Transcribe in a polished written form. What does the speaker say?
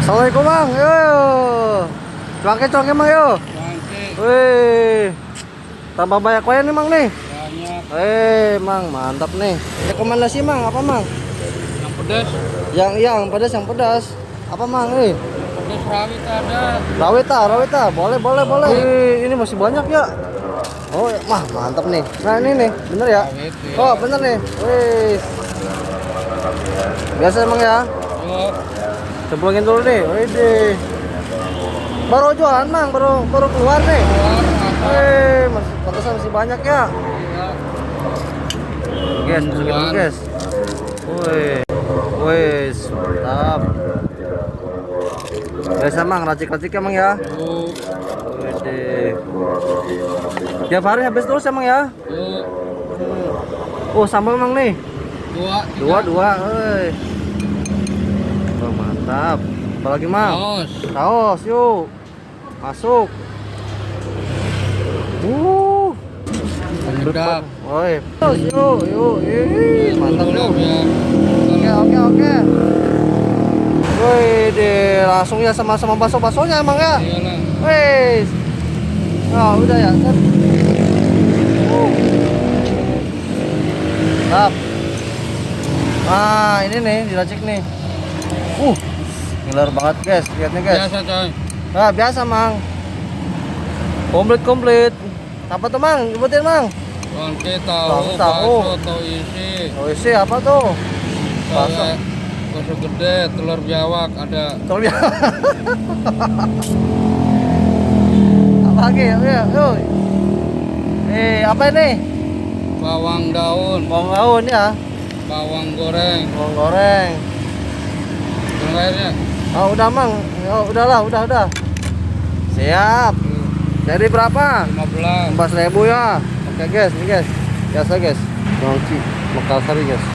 Assalamualaikum Mang, yo. Cuangke Mang yo. Cuangke. Wih, tambah banyak kue nih Mang nih. Banyak. Mang mantap nih. Rekomendasi Mang apa Mang? Yang pedas. Yang pedas. Apa Mang nih? Pedas rawit ada. Rawita, boleh. Wih, ini masih banyak ya. Oh, mah mantap nih. Nah ini nih, bener ya? Rawit, ya. Oh bener nih. Wih. Biasa emang ya. Yuk. Cemplungin dulu nih. Wih. Baru jualan Mang, baru keluar nih. Keluar apa? Pantesan masih banyak ya. Ya. Guys, masukin dulu guys. Wih, mantap. Biasa Mang, racik-racik emang ya. Yuk. Wih. Tiap hari habis terus emang ya. Yuk. Oh, sambal Mang nih. Dua. Dua. Wih. Oh, mantap. Apalagi Mang? Saus, yuk. Masuk. Penyedap. Woi, yuk. Ih, mantap yuk. Ya. Oke. Wih, deh, langsung ya sama bakso-baksonya emang ya. Iyalah. Wih. Oh, udah ya. Tap. Nah, ini nih diracik nih. Ngiler banget guys, lihatnya guys. Biasa coy. Nah, biasa Mang. Komplit. Apa tuh Mang? Sebutin Mang. Cuangke tahu, Tahu. bakso, tahu isi. Oh, isi apa tuh? Bakso. Bakso gede, telur biawak ada. Tolong ya. Apa lagi? Ya, yuk. Apa ini? Bawang daun, Bawang daun ya. bawang goreng. Bawang goreng. Yang lainnya. Oh, udah Mang. Oh, udahlah, udah. Siap. Jadi berapa? 15. 15.000 ya. Oke guys, ini guys. Biasa guys. Bangki Mekarsari guys.